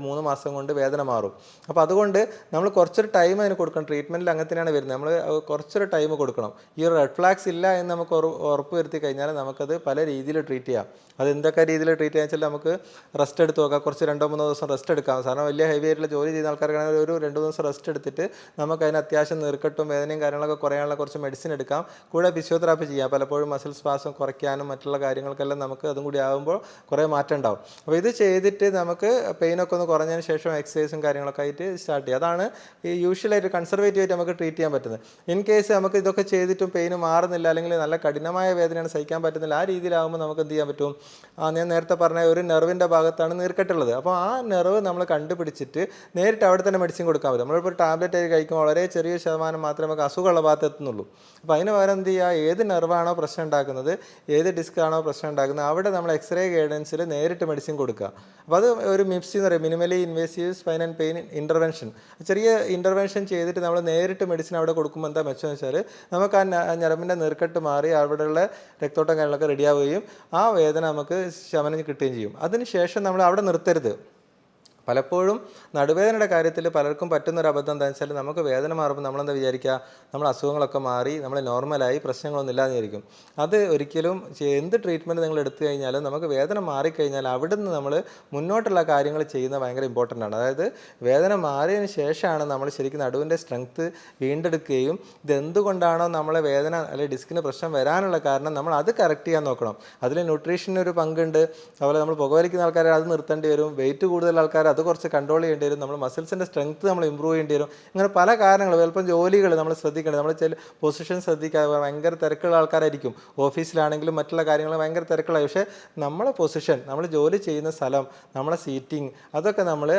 3 മാസം കൊണ്ട് വേദന മാറും. അപ്പോൾ അതുകൊണ്ട് നമ്മൾ കുറച്ചൊരു ടൈം അതിന് കൊടുക്കണം. ട്രീറ്റ്മെൻറ്റിൽ അങ്ങനെ തന്നെയാണ് വരുന്നത്, നമ്മൾ കുറച്ചൊരു ടൈം കൊടുക്കണം. ഈ റെഡ് ഫ്ലാഗ്സ് ഇല്ല എന്ന് നമുക്ക് ഉറപ്പ് വരുത്തി കഴിഞ്ഞാൽ നമുക്കത് പല രീതിയിൽ ട്രീറ്റ് ചെയ്യാം. അത് എന്തൊക്കെ രീതിയിൽ ട്രീറ്റ് ചെയ്യാൻ വെച്ചാൽ നമുക്ക് റെസ്റ്റ് എടുത്ത് നോക്കാം, കുറച്ച് 2-3 ദിവസം റെസ്റ്റ് എടുക്കാം. സാധാരണ വലിയ ഹെവി ആയിട്ടുള്ള ജോലി ചെയ്യുന്ന ആൾക്കാർക്കാണെങ്കിൽ ഒരു 2 ദിവസം റെസ്റ്റ് എടുത്തിട്ട് നമുക്ക് അതിന് അത്യാവശ്യം നീർക്കെട്ടും വേദനയും കാര്യങ്ങളൊക്കെ കുറയാനുള്ള കുറച്ച് മെഡിസിൻ എടുക്കാം. കൂടെ ഫിസിയോതെറാപ്പി ചെയ്യാം. പലപ്പോഴും മസിൽ സ്പാസം കുറയ്ക്കാനും മറ്റുള്ള കാര്യങ്ങൾക്കെല്ലാം നമുക്ക് അതും കൂടി ആകുമ്പോൾ കുറേ മാറ്റം ഉണ്ടാവും. അപ്പോൾ ഇത് ചെയ്തിട്ട് നമുക്ക് പെയിനൊക്കെ ഒന്ന് കുറഞ്ഞതിന് ശേഷം എക്സസൈസും കാര്യങ്ങളൊക്കെ ആയിട്ട് സ്റ്റാർട്ട് ചെയ്യുക. അതാണ് ഈ യൂഷ്വലായിട്ട് കൺസർവേറ്റീവ് ആയിട്ട് നമുക്ക് ട്രീറ്റ് ചെയ്യാൻ പറ്റുന്നത്. ഇൻ കേസ് നമുക്ക് ഇതൊക്കെ ചെയ്തിട്ടും പെയിന് മാറുന്നില്ല, അല്ലെങ്കിൽ നല്ല കഠിനമായ വേദനയാണ് സഹിക്കാൻ പറ്റുന്നില്ല, ആ രീതിയിലാകുമ്പോൾ നമുക്ക് എന്ത് ചെയ്യാൻ പറ്റും, ഞാൻ നേരത്തെ പറഞ്ഞ ഒരു നെർവിൻ്റെ ഭാഗത്താണ് നീർക്കെട്ടുള്ളത്. അപ്പോൾ ആ നെർവ് നമ്മൾ കണ്ടുപിടിച്ചിട്ട് നേരിട്ട് അവിടെ തന്നെ മെഡിസിൻ കൊടുക്കാൻ പറ്റും. നമ്മളിപ്പോൾ ടാബ്ലറ്റ് ആയി കഴിക്കുമ്പോൾ വളരെ ചെറിയ ശതമാനം മാത്രമേ നമുക്ക് അസുഖമുള്ള ഭാഗത്ത് എത്തുന്നുള്ളൂ. അപ്പോൾ അതിന് പകരം എന്ത് ചെയ്യുക, ഏത് നെർവാണോ പ്രശ്നം ഉണ്ടാക്കുന്നത്, ഏത് ഡിസ്ക് ആണോ പ്രശ്നം ഉണ്ടാക്കുന്നത്, അവിടെ നമ്മൾ എക്സ്റേ ഗൈഡൻസിൽ നേരിട്ട് മെഡിസിൻ കൊടുക്കുക. അപ്പോൾ അത് ഒരു മിപ്സി എന്ന് പറയും, minimally invasive spine and pain intervention. ചെറിയ ഇൻ്റർവെൻഷൻ ചെയ്തിട്ട് നമ്മൾ നേരിട്ട് മെഡിസിൻ അവിടെ കൊടുക്കുമ്പോൾ എന്താ മെച്ചമെന്ന് വെച്ചാൽ നമുക്ക് ആ ഞരമ്പിൻ്റെ നീർക്കെട്ട് മാറി അവിടെയുള്ള രക്തോട്ടം കാര്യങ്ങളൊക്കെ റെഡിയാവുകയും ആ വേദന നമുക്ക് ശമനം കിട്ടുകയും ചെയ്യും. അതിന് ശേഷം നമ്മൾ അവിടെ നിർത്തരുത്. പലപ്പോഴും നടുവേദനയുടെ കാര്യത്തിൽ പലർക്കും പറ്റുന്നൊരു അബദ്ധം എന്താണെന്ന് വെച്ചാൽ നമുക്ക് വേദന മാറുമ്പോൾ നമ്മളെന്താ വിചാരിക്കുക, നമ്മൾ അസുഖങ്ങളൊക്കെ മാറി നമ്മൾ നോർമലായി പ്രശ്നങ്ങളൊന്നും ഇല്ലാന്ന് വിചാരിക്കും. അത് ഒരിക്കലും എന്ത് ട്രീറ്റ്മെൻറ്റ് നിങ്ങൾ എടുത്തു കഴിഞ്ഞാലും നമുക്ക് വേദന മാറിക്കഴിഞ്ഞാൽ അവിടുന്ന് നമ്മൾ മുന്നോട്ടുള്ള കാര്യങ്ങൾ ചെയ്യുന്നത് ഭയങ്കര ഇമ്പോർട്ടൻ്റ് ആണ്. അതായത് വേദന മാറിയതിന് ശേഷമാണ് നമ്മൾ ശരിക്കും നടുവിൻ്റെ സ്ട്രെങ്ത്ത് വീണ്ടെടുക്കുകയും ഇതെന്തുകൊണ്ടാണോ നമ്മളെ വേദന അല്ലെങ്കിൽ ഡിസ്കിന് പ്രശ്നം വരാനുള്ള കാരണം നമ്മൾ അത് കറക്റ്റ് ചെയ്യാൻ നോക്കണം. അതിൽ ന്യൂട്രീഷന് ഒരു പങ്കുണ്ട്. അതുപോലെ നമ്മൾ പുകവലിക്കുന്ന ആൾക്കാർ അത് നിർത്തേണ്ടി വരും, വെയിറ്റ് കൂടുതൽ ആൾക്കാർ അത് കുറച്ച് കൺട്രോൾ ചെയ്യേണ്ടി വരും, നമ്മൾ മസിൽസിൻ്റെ സ്ട്രെങ്ത്ത് നമ്മൾ ഇമ്പ്രൂവ് ചെയ്യേണ്ടി വരും. ഇങ്ങനെ പല കാര്യങ്ങൾ. ചിലപ്പം ജോലികൾ നമ്മൾ ശ്രദ്ധിക്കേണ്ടത്, നമ്മൾ ചില പൊസിഷൻ ശ്രദ്ധിക്കുക, ഭയങ്കര തിരക്കുള്ള ആൾക്കാരായിരിക്കും. ഓഫീസിലാണെങ്കിലും മറ്റുള്ള കാര്യങ്ങൾ ഭയങ്കര തിരക്കുള്ളായി. പക്ഷേ നമ്മളെ പൊസിഷൻ, നമ്മൾ ജോലി ചെയ്യുന്ന സ്ഥലം, നമ്മളെ സീറ്റിംഗ്, അതൊക്കെ നമ്മൾ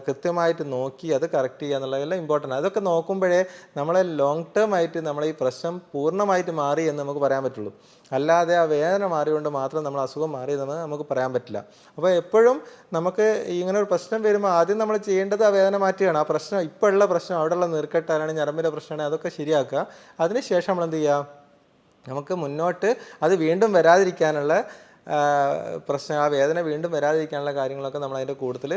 കൃത്യമായിട്ട് നോക്കി അത് കറക്റ്റ് ചെയ്യുക എന്നുള്ളതെല്ലാം ഇമ്പോർട്ടൻ്റ്. അതൊക്കെ നോക്കുമ്പോഴേ നമ്മളെ ലോങ് ടേം ആയിട്ട് നമ്മളെ ഈ പ്രശ്നം പൂർണ്ണമായിട്ട് മാറി എന്ന് നമുക്ക് പറയാൻ പറ്റുള്ളൂ. അല്ലാതെ ആ വേദന മാറിയുകൊണ്ട് മാത്രം നമ്മൾ അസുഖം മാറിയതെന്ന് നമുക്ക് പറയാൻ പറ്റില്ല. അപ്പോൾ എപ്പോഴും നമുക്ക് ഇങ്ങനെ ഒരു പ്രശ്നം വരുമ്പോൾ ആദ്യം നമ്മൾ ചെയ്യേണ്ടത് ആ വേദന മാറ്റുകയാണ്. ആ പ്രശ്നം ഇപ്പോൾ ഉള്ള പ്രശ്നം, അവിടെയുള്ള നീർക്കെട്ടാലാണ്, ഞരമ്പിൻ്റെ പ്രശ്നമാണ്, അതൊക്കെ ശരിയാക്കുക. അതിനുശേഷം നമ്മൾ എന്ത് ചെയ്യുക, നമുക്ക് മുന്നോട്ട് അത് വീണ്ടും വരാതിരിക്കാനുള്ള പ്രശ്നം, ആ വേദന വീണ്ടും വരാതിരിക്കാനുള്ള കാര്യങ്ങളൊക്കെ നമ്മൾ അതിൻ്റെ കൂടുതൽ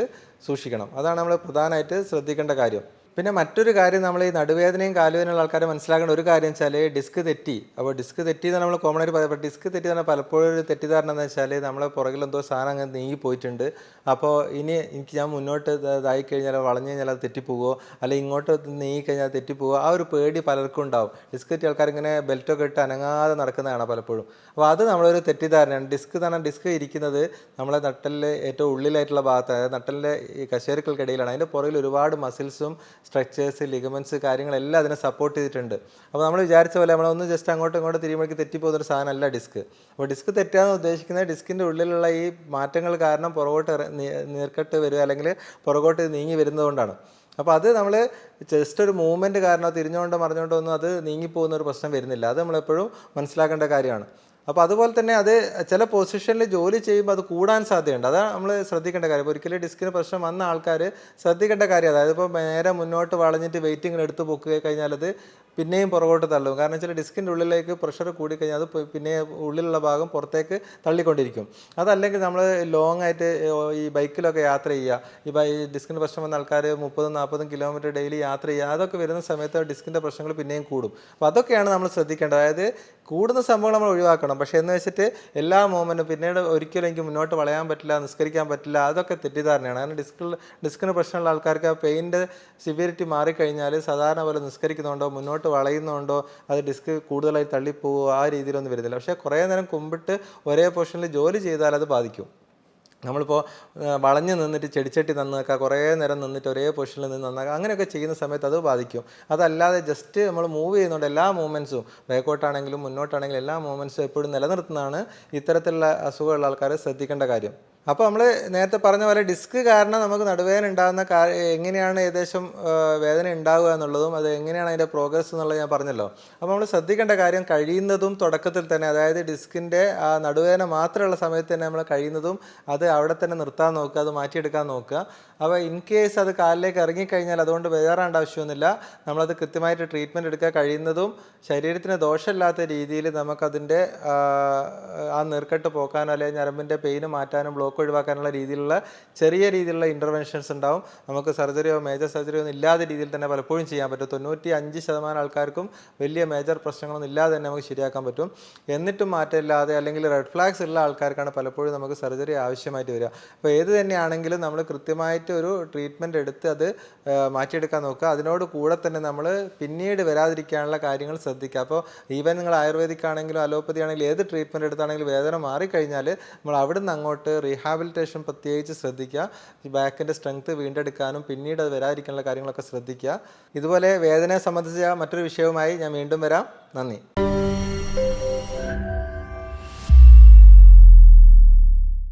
സൂക്ഷിക്കണം. അതാണ് നമ്മൾ പ്രധാനമായിട്ട് ശ്രദ്ധിക്കേണ്ട കാര്യം. പിന്നെ മറ്റൊരു കാര്യം, നമ്മൾ ഈ നടുവേദനയും കാലുവേദനയുള്ള ആൾക്കാർ മനസ്സിലാക്കേണ്ട ഒരു കാര്യം വെച്ചാൽ ഡിസ്ക് തെറ്റി. അപ്പോൾ ഡിസ്ക് തെറ്റി എന്ന് നമ്മൾ കോമൺ ആയിട്ട് പറയുമ്പോൾ ഡിസ്ക് തെറ്റി എന്ന് പറഞ്ഞാൽ പലപ്പോഴും ഒരു തെറ്റിദ്ധാരണ എന്ന് വെച്ചാൽ നമ്മളെ പുറകിൽ എന്തോ സാധനം അങ്ങനെ നീങ്ങി പോയിട്ടുണ്ട്, അപ്പോൾ ഇനി എനിക്ക് ഞാൻ മുന്നോട്ട് ഇതായി കഴിഞ്ഞാൽ വളഞ്ഞു കഴിഞ്ഞാൽ അത് തെറ്റിപ്പോകുമോ, അല്ലെങ്കിൽ ഇങ്ങോട്ട് നീങ്ങിക്കഴിഞ്ഞാൽ അത് തെറ്റിപ്പോകുമോ, ആ ഒരു പേടി പലർക്കും ഉണ്ടാവും. ഡിസ്ക് തെറ്റി ആൾക്കാർ ഇങ്ങനെ ബെൽറ്റൊക്കെ ഇട്ട് അനങ്ങാതെ നടക്കുന്നതാണ് പലപ്പോഴും. അപ്പോൾ അത് നമ്മളൊരു തെറ്റിദ്ധാരണയാണ്. ഡിസ്ക് എന്ന് പറഞ്ഞാൽ ഡിസ്ക് ഇരിക്കുന്നത് നമ്മളെ നട്ടലിലെ ഏറ്റവും ഉള്ളിലായിട്ടുള്ള ഭാഗത്ത്, അതായത് നട്ടലിൻ്റെ ഈ കശേരുക്കൾക്കിടയിലാണ്. അതിൻ്റെ പുറകിൽ ഒരുപാട് മസിൽസും സ്ട്രക്ചേഴ്സ്, ലിഗമെൻറ്റ്സ്, കാര്യങ്ങളെല്ലാം അതിനെ സപ്പോർട്ട് ചെയ്തിട്ടുണ്ട്. അപ്പോൾ നമ്മൾ വിചാരിച്ച പോലെ നമ്മളൊന്ന് ജസ്റ്റ് അങ്ങോട്ടും ഇങ്ങോട്ടും തിരിയുമ്പോഴേക്ക് തെറ്റിപ്പോകുന്നൊരു സാധനമല്ല ഡിസ്ക്. അപ്പോൾ ഡിസ്ക് തെറ്റാന്ന് ഉദ്ദേശിക്കുന്നത് ഡിസ്കിൻ്റെ ഉള്ളിലുള്ള ഈ മാറ്റങ്ങൾ കാരണം പുറകോട്ട് നീർക്കെട്ട് വരിക അല്ലെങ്കിൽ പുറകോട്ട് നീങ്ങി വരുന്നതുകൊണ്ടാണ്. അപ്പോൾ അത് നമ്മൾ ജസ്റ്റ് ഒരു മൂവ്മെൻറ്റ് കാരണം തിരിഞ്ഞുകൊണ്ടോ മറിഞ്ഞുകൊണ്ടോ ഒന്നും അത് നീങ്ങിപ്പോകുന്ന ഒരു പ്രശ്നം വരുന്നില്ല. അത് നമ്മളെപ്പോഴും മനസ്സിലാക്കേണ്ട കാര്യമാണ്. അപ്പോൾ അതുപോലെ തന്നെ അത് ചില പൊസിഷനിൽ ജോലി ചെയ്യുമ്പോൾ അത് കൂടാൻ സാധ്യതയുണ്ട്. അതാണ് നമ്മൾ ശ്രദ്ധിക്കേണ്ട കാര്യം. ഇപ്പോൾ ഒരിക്കലും ഡിസ്കിന് പ്രശ്നം വന്ന ആൾക്കാർ ശ്രദ്ധിക്കേണ്ട കാര്യം. അതായത് ഇപ്പോൾ നേരെ മുന്നോട്ട് വളഞ്ഞിട്ട് വെയിറ്റിങ്ങിന് എടുത്ത് പൊക്കുക കഴിഞ്ഞാൽ അത് പിന്നെയും പുറകോട്ട് തള്ളും. കാരണം വെച്ചാൽ ഡിസ്കിൻ്റെ ഉള്ളിലേക്ക് പ്രഷർ കൂടിക്കഴിഞ്ഞാൽ അത് പിന്നെ ഉള്ളിലുള്ള ഭാഗം പുറത്തേക്ക് തള്ളിക്കൊണ്ടിരിക്കും. അതല്ലെങ്കിൽ നമ്മൾ ലോങ് ആയിട്ട് ഈ ബൈക്കിലൊക്കെ യാത്ര ചെയ്യുക, ഈ ഡിസ്കിൻ്റെ പ്രശ്നം വന്ന ആൾക്കാർ 30-40 കിലോമീറ്റർ ഡെയിലി യാത്ര ചെയ്യുക, അതൊക്കെ വരുന്ന സമയത്ത് ഡിസ്കിൻ്റെ പ്രശ്നങ്ങൾ പിന്നെയും കൂടും. അപ്പോൾ അതൊക്കെയാണ് നമ്മൾ ശ്രദ്ധിക്കേണ്ടത്. അതായത് കൂടുന്ന സംഭവങ്ങൾ നമ്മൾ ഒഴിവാക്കണം. പക്ഷേ എന്ന് വെച്ചിട്ട് എല്ലാ മൂവ്മെൻറ്റും പിന്നീട് ഒരിക്കലും എനിക്ക് മുന്നോട്ട് വളയാൻ പറ്റില്ല, നിസ്കരിക്കാൻ പറ്റില്ല, അതൊക്കെ തെറ്റിദ്ധാരണയാണ്. കാരണം ഡിസ്കിന് പ്രശ്നമുള്ള ആൾക്കാർക്ക് ആ പെയിൻ്റെ സിവിയറിറ്റി മാറിക്കഴിഞ്ഞാൽ സാധാരണ പോലെ നിസ്കരിക്കുന്നുണ്ടോ മുന്നോട്ട് വളയുന്നുണ്ടോ അത് ഡിസ്ക് കൂടുതലായി തള്ളിപ്പോവോ ആ രീതിയിലൊന്നും വരുന്നില്ല. പക്ഷേ കുറേ നേരം കുമ്പിട്ട് ഒരേ പൊസിഷനിൽ ജോലി ചെയ്താൽ അത് ബാധിക്കും. നമ്മളിപ്പോൾ വളഞ്ഞ് നിന്നിട്ട് ചെടിച്ചട്ടി നന്നാക്കുക, കുറേ നേരം നിന്നിട്ട് ഒരേ പൊസിഷനിൽ നിന്ന് നന്നാക്കുക, അങ്ങനെയൊക്കെ ചെയ്യുന്ന സമയത്ത് അത് ബാധിക്കും. അതല്ലാതെ ജസ്റ്റ് നമ്മൾ മൂവ് ചെയ്യുന്നുണ്ട് എല്ലാ മൂവ്മെൻറ്റ്സും, ബാക്കോട്ടാണെങ്കിലും മുന്നോട്ടാണെങ്കിലും എല്ലാ മൂവ്മെൻറ്റ്സും എപ്പോഴും നിലനിർത്തുന്നതാണ് ഇത്തരത്തിലുള്ള അസുഖമുള്ള ആൾക്കാരെ ശ്രദ്ധിക്കേണ്ട കാര്യം. അപ്പോൾ നമ്മൾ നേരത്തെ പറഞ്ഞ പോലെ ഡിസ്ക് കാരണം നമുക്ക് നടുവേദന ഉണ്ടാകുന്ന എങ്ങനെയാണ് ഏകദേശം വേദന ഉണ്ടാവുക എന്നുള്ളതും അത് എങ്ങനെയാണ് അതിൻ്റെ പ്രോഗ്രസ് എന്നുള്ളത് ഞാൻ പറഞ്ഞല്ലോ. അപ്പോൾ നമ്മൾ ശ്രദ്ധിക്കേണ്ട കാര്യം കഴിയുന്നതും തുടക്കത്തിൽ തന്നെ, അതായത് ഡിസ്കിൻ്റെ ആ നടുവേദന മാത്രമുള്ള സമയത്ത് തന്നെ നമ്മൾ കഴിയുന്നതും അത് അവിടെ തന്നെ നിർത്താൻ നോക്കുക, അത് മാറ്റിയെടുക്കാൻ നോക്കുക. അപ്പോൾ ഇൻ കേസ് അത് കാലിലേക്ക് ഇറങ്ങിക്കഴിഞ്ഞാൽ അതുകൊണ്ട് വേറാണ്ട് ആവശ്യമൊന്നുമില്ല. നമ്മളത് കൃത്യമായിട്ട് ട്രീറ്റ്മെൻറ്റ് എടുക്കുക. കഴിയുന്നതും ശരീരത്തിന് ദോഷമില്ലാത്ത രീതിയിൽ നമുക്കതിൻ്റെ ആ നീർക്കെട്ട് പോക്കാനോ അല്ലെങ്കിൽ ഞരമ്പിൻ്റെ പെയിന് മാറ്റാനും ബ്ലോക്ക് ഒഴിവാക്കാനുള്ള രീതിയിലുള്ള ചെറിയ രീതിയിലുള്ള ഇൻ്റർവെൻഷൻസ് ഉണ്ടാവും. നമുക്ക് സർജറിയോ മേജർ സർജറിയോ ഒന്നും ഇല്ലാത്ത രീതിയിൽ തന്നെ പലപ്പോഴും ചെയ്യാൻ പറ്റും. 95% ആൾക്കാർക്കും വലിയ മേജർ പ്രശ്നങ്ങളൊന്നും ഇല്ലാതെ തന്നെ നമുക്ക് ശരിയാക്കാൻ പറ്റും. എന്നിട്ടും മാറ്റമില്ലാതെ അല്ലെങ്കിൽ റെഡ് ഫ്ലാഗ്സ് ഉള്ള ആൾക്കാർക്കാണ് പലപ്പോഴും നമുക്ക് സർജറി ആവശ്യമായിട്ട് വരിക. അപ്പോൾ ഏത് തന്നെയാണെങ്കിലും നമ്മൾ കൃത്യമായിട്ട് ഒരു ട്രീറ്റ്മെൻറ്റ് എടുത്ത് അത് മാറ്റിയെടുക്കാൻ നോക്കുക. അതിനോട് കൂടെ തന്നെ നമ്മൾ പിന്നീട് വരാതിരിക്കാനുള്ള കാര്യങ്ങൾ ശ്രദ്ധിക്കുക. അപ്പോൾ ഈവൻ നിങ്ങൾ ആയുർവേദിക് ആണെങ്കിലും അലോപ്പതി ആണെങ്കിലും ഏത് ട്രീറ്റ്മെൻറ്റ് എടുത്താണെങ്കിലും വേദന മാറിക്കഴിഞ്ഞാൽ നമ്മൾ അവിടെ നിന്ന് അങ്ങോട്ട് റീഹാബിലിറ്റേഷൻ പ്രത്യേകിച്ച് ശ്രദ്ധിക്കുക. ഈ ബാക്കിൻ്റെ സ്ട്രെങ്ത്ത് വീണ്ടെടുക്കാനും പിന്നീട് അത് വരാതിരിക്കാനുള്ള കാര്യങ്ങളൊക്കെ ശ്രദ്ധിക്കുക. ഇതുപോലെ വേദനയെ സംബന്ധിച്ച മറ്റൊരു വിഷയവുമായി ഞാൻ വീണ്ടും വരാം. നന്ദി.